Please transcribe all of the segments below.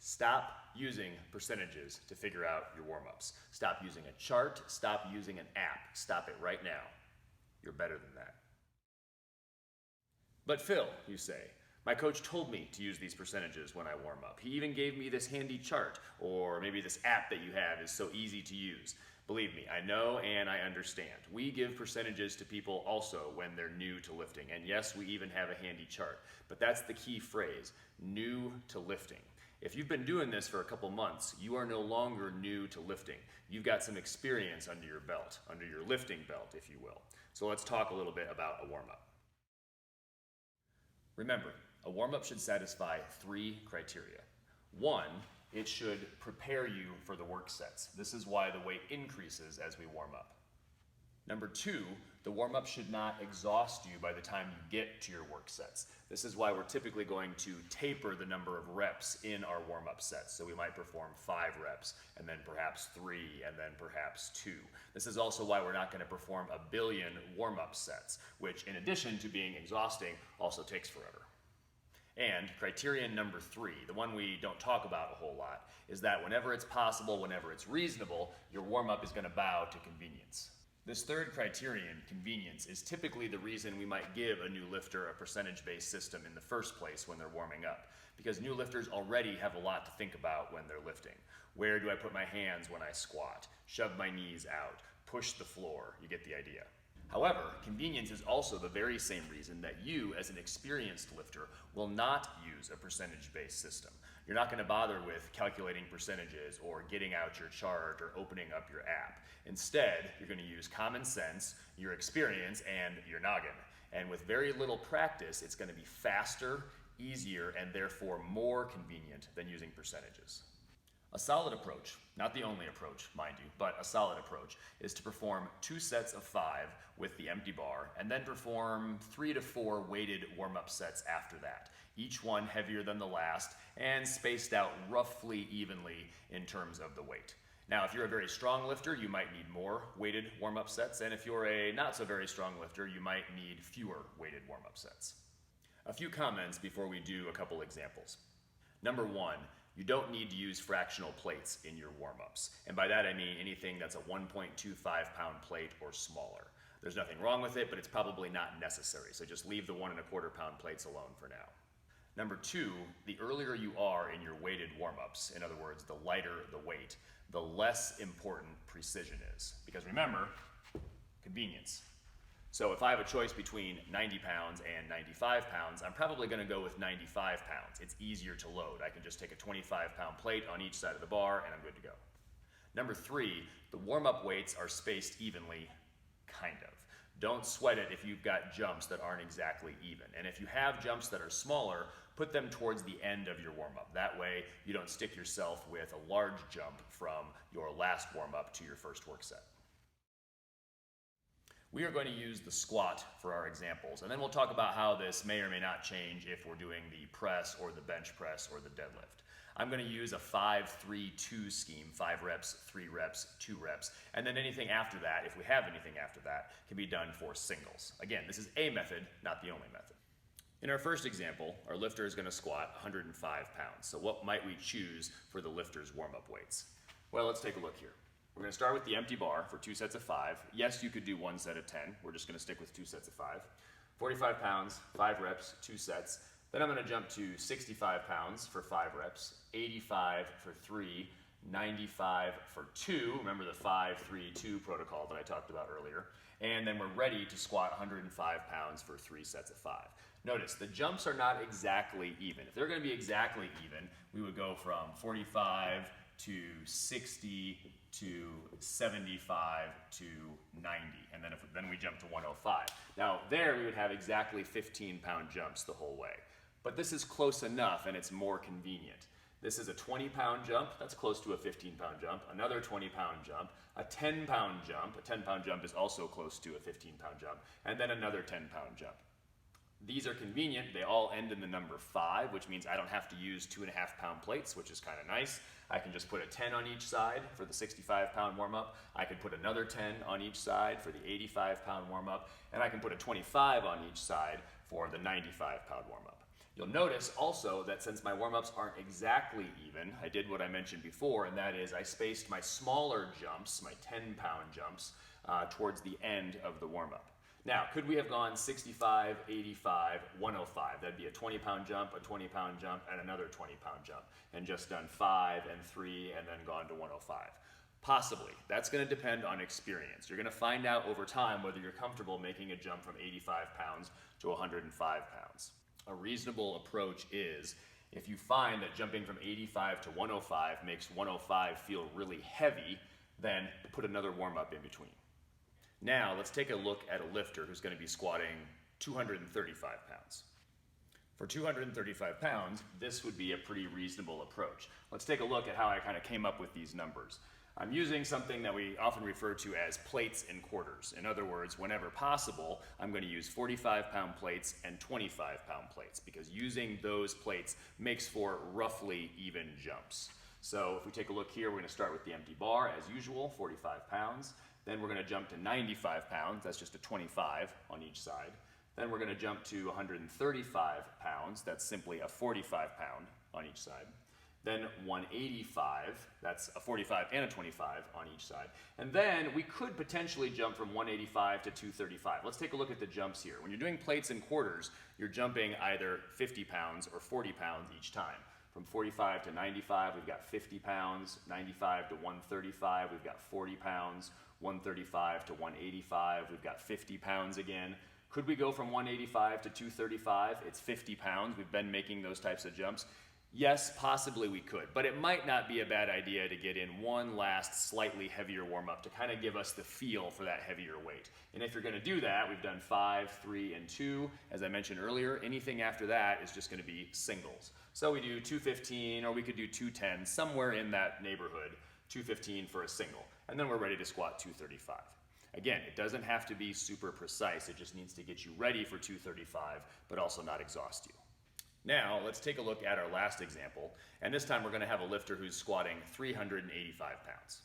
Stop using percentages to figure out your warm-ups. Stop using a chart, stop using an app. Stop it right now. You're better than that. But Phil, you say, my coach told me to use these percentages when I warm up. He even gave me this handy chart, or maybe this app that you have is so easy to use. Believe me, I know and I understand. We give percentages to people also when they're new to lifting. And yes, we even have a handy chart. But that's the key phrase, new to lifting. If you've been doing this for a couple months, you are no longer new to lifting. You've got some experience under your belt, under your lifting belt, if you will. So let's talk a little bit about a warm-up. Remember, a warm-up should satisfy 3 criteria. 1, it should prepare you for the work sets. This is why the weight increases as we warm up. Number 2, the warm-up should not exhaust you by the time you get to your work sets. This is why we're typically going to taper the number of reps in our warm-up sets. So we might perform 5 reps, and then perhaps 3, and then perhaps 2. This is also why we're not going to perform a billion warm-up sets, which in addition to being exhausting, also takes forever. And criterion number 3, the one we don't talk about a whole lot, is that whenever it's possible, whenever it's reasonable, your warm-up is going to bow to convenience. This third criterion, convenience, is typically the reason we might give a new lifter a percentage-based system in the first place when they're warming up, because new lifters already have a lot to think about when they're lifting. Where do I put my hands when I squat? Shove my knees out? Push the floor? You get the idea. However, convenience is also the very same reason that you, as an experienced lifter, will not use a percentage-based system. You're not going to bother with calculating percentages or getting out your chart or opening up your app. Instead, you're going to use common sense, your experience, and your noggin. And with very little practice, it's going to be faster, easier, and therefore more convenient than using percentages. A solid approach, not the only approach, mind you, but a solid approach, is to perform 2 sets of 5 with the empty bar, and then perform 3 to 4 weighted warm-up sets after that, each one heavier than the last, and spaced out roughly evenly in terms of the weight. Now, if you're a very strong lifter, you might need more weighted warm-up sets, and if you're a not so very strong lifter, you might need fewer weighted warm-up sets. A few comments before we do a couple examples. Number 1, you don't need to use fractional plates in your warm-ups. And by that I mean anything that's a 1.25 pound plate or smaller. There's nothing wrong with it, but it's probably not necessary. So just leave the 1.25 pound plates alone for now. Number 2, the earlier you are in your weighted warm-ups, in other words, the lighter the weight, the less important precision is. Because remember, convenience. So if I have a choice between 90 pounds and 95 pounds, I'm probably going to go with 95 pounds. It's easier to load. I can just take a 25 pound plate on each side of the bar and I'm good to go. Number 3, the warm-up weights are spaced evenly, kind of. Don't sweat it if you've got jumps that aren't exactly even. And if you have jumps that are smaller, put them towards the end of your warm-up. That way you don't stick yourself with a large jump from your last warm-up to your first work set. We are going to use the squat for our examples, and then we'll talk about how this may or may not change if we're doing the press or the bench press or the deadlift. I'm going to use a 5-3-2 scheme, 5 reps, 3 reps, 2 reps, and then anything after that, if we have anything after that, can be done for singles. Again, this is a method, not the only method. In our first example, our lifter is going to squat 105 pounds. So what might we choose for the lifter's warm-up weights? Well, let's take a look here. We're going to start with the empty bar for 2 sets of 5. Yes, you could do 1 set of 10. We're just going to stick with 2 sets of 5. 45 pounds, 5 reps, 2 sets. Then I'm going to jump to 65 pounds for 5 reps, 85 for 3, 95 for 2. Remember the 5-3-2 protocol that I talked about earlier. And then we're ready to squat 105 pounds for 3 sets of 5. Notice, the jumps are not exactly even. If they're going to be exactly even, we would go from 45 to 60 to 75 to 90, and then we jump to 105. Now there we would have exactly 15-pound jumps the whole way. But this is close enough and it's more convenient. This is a 20-pound jump, that's close to a 15-pound jump, another 20-pound jump, a 10-pound jump, a 10-pound jump is also close to a 15-pound jump, and then another 10-pound jump. These are convenient, they all end in the number 5, which means I don't have to use 2.5 pound plates, which is kind of nice. I can just put a 10 on each side for the 65-pound warm-up. I could put another 10 on each side for the 85-pound warm-up, and I can put a 25 on each side for the 95-pound warm-up. You'll notice also that since my warm-ups aren't exactly even, I did what I mentioned before, and that is I spaced my smaller jumps, my 10-pound jumps, towards the end of the warm-up. Now, could we have gone 65, 85, 105? That'd be a 20-pound jump, a 20-pound jump, and another 20-pound jump, and just done 5 and 3 and then gone to 105. Possibly. That's going to depend on experience. You're going to find out over time whether you're comfortable making a jump from 85 pounds to 105 pounds. A reasonable approach is, if you find that jumping from 85 to 105 makes 105 feel really heavy, then put another warm-up in between. Now, let's take a look at a lifter who's going to be squatting 235 pounds. For 235 pounds, this would be a pretty reasonable approach. Let's take a look at how I kind of came up with these numbers. I'm using something that we often refer to as plates and quarters. In other words, whenever possible, I'm going to use 45-pound plates and 25-pound plates, because using those plates makes for roughly even jumps. So if we take a look here, we're going to start with the empty bar as usual, 45 pounds. Then we're going to jump to 95 pounds, that's just a 25 on each side. Then we're going to jump to 135 pounds, that's simply a 45 pound on each side. Then 185, that's a 45 and a 25 on each side. And then we could potentially jump from 185 to 235. Let's take a look at the jumps here. When you're doing plates and quarters, you're jumping either 50 pounds or 40 pounds each time. From 45 to 95, we've got 50 pounds. 95 to 135, we've got 40 pounds. 135 to 185, we've got 50 pounds again. Could we go from 185 to 235? It's 50 pounds. We've been making those types of jumps. Yes, possibly we could, but it might not be a bad idea to get in one last slightly heavier warm-up to kind of give us the feel for that heavier weight. And if you're going to do that, we've done 5, 3, and 2. As I mentioned earlier, anything after that is just going to be singles. So we do 215, or we could do 210, somewhere in that neighborhood, 215 for a single. And then we're ready to squat 235. Again, it doesn't have to be super precise, it just needs to get you ready for 235, but also not exhaust you. Now, let's take a look at our last example, and this time we're going to have a lifter who's squatting 385 pounds.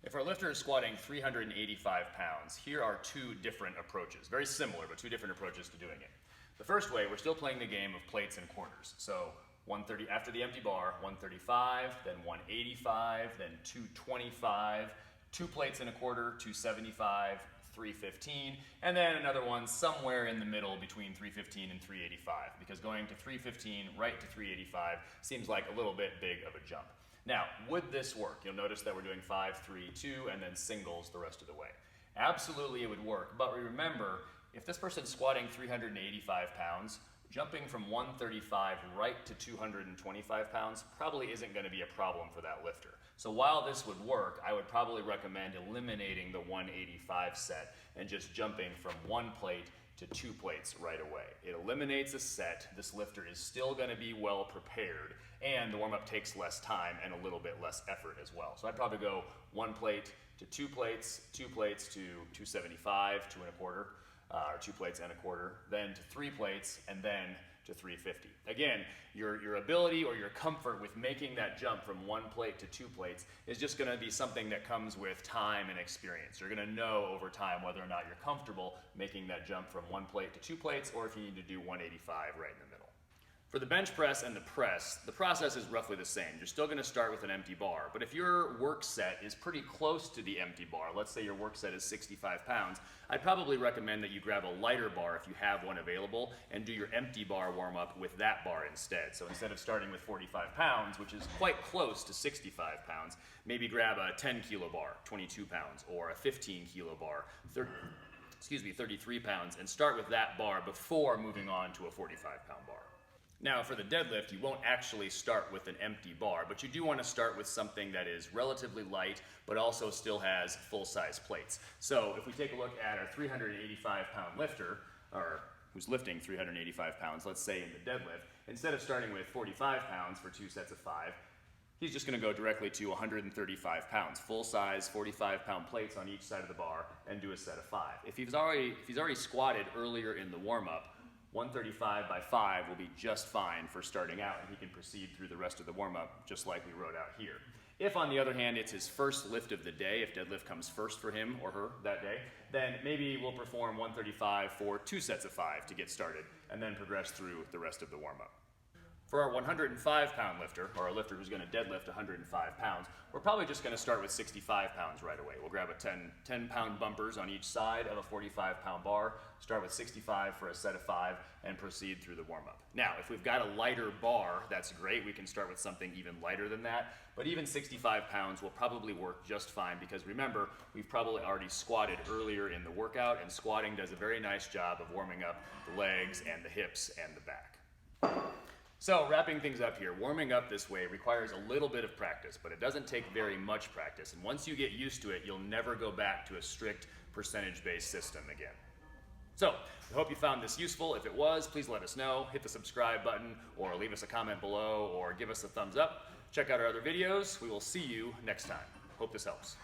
If our lifter is squatting 385 pounds, here are two different approaches. Very similar, but two different approaches to doing it. The first way, we're still playing the game of plates and quarters. So 130 after the empty bar, 135, then 185, then 225, 2 plates and a quarter, 275, 315, and then another one somewhere in the middle between 315 and 385, because going to 315 right to 385 seems like a little bit big of a jump. Now, would this work? You'll notice that we're doing 5, 3, 2, and then singles the rest of the way. Absolutely it would work, but remember, if this person's squatting 385 pounds, jumping from 135 right to 225 pounds probably isn't going to be a problem for that lifter. So while this would work, I would probably recommend eliminating the 185 set and just jumping from 1 plate to 2 plates right away. It eliminates a set, this lifter is still going to be well prepared, and the warm-up takes less time and a little bit less effort as well. So I'd probably go 1 plate to 2 plates, 2 plates to 275, 2 1/4, or 2 plates and a quarter, then to 3 plates, and then to 350. Again, your ability or your comfort with making that jump from 1 plate to 2 plates is just going to be something that comes with time and experience. You're going to know over time whether or not you're comfortable making that jump from 1 plate to 2 plates, or if you need to do 185 right in the middle. For the bench press and the press, the process is roughly the same. You're still going to start with an empty bar, but if your work set is pretty close to the empty bar, let's say your work set is 65 pounds, I'd probably recommend that you grab a lighter bar if you have one available and do your empty bar warm-up with that bar instead. So instead of starting with 45 pounds, which is quite close to 65 pounds, maybe grab a 10 kilo bar, 22 pounds, or a 15 kilo bar, 33 pounds, and start with that bar before moving on to a 45-pound bar. Now, for the deadlift, you won't actually start with an empty bar, but you do want to start with something that is relatively light, but also still has full-size plates. So if we take a look at our 385-pound lifter, or who's lifting 385 pounds, let's say in the deadlift, instead of starting with 45 pounds for 2 sets of 5, he's just going to go directly to 135 pounds, full-size 45-pound plates on each side of the bar, and do a set of 5. If he's already squatted earlier in the warm-up, 135 by 5 will be just fine for starting out, and he can proceed through the rest of the warm-up just like we wrote out here. If, on the other hand, it's his first lift of the day, if deadlift comes first for him or her that day, then maybe we'll perform 135 for 2 sets of 5 to get started, and then progress through the rest of the warm-up. For our 105-pound lifter, or a lifter who's going to deadlift 105 pounds, we're probably just going to start with 65 pounds right away. We'll grab a 10-pound bumpers on each side of a 45-pound bar, start with 65 for a set of 5, and proceed through the warm-up. Now, if we've got a lighter bar, that's great. We can start with something even lighter than that, but even 65 pounds will probably work just fine because remember, we've probably already squatted earlier in the workout, and squatting does a very nice job of warming up the legs and the hips and the back. So, wrapping things up here, warming up this way requires a little bit of practice, but it doesn't take very much practice. And once you get used to it, you'll never go back to a strict percentage-based system again. So, I hope you found this useful. If it was, please let us know. Hit the subscribe button, or leave us a comment below, or give us a thumbs up. Check out our other videos. We will see you next time. Hope this helps.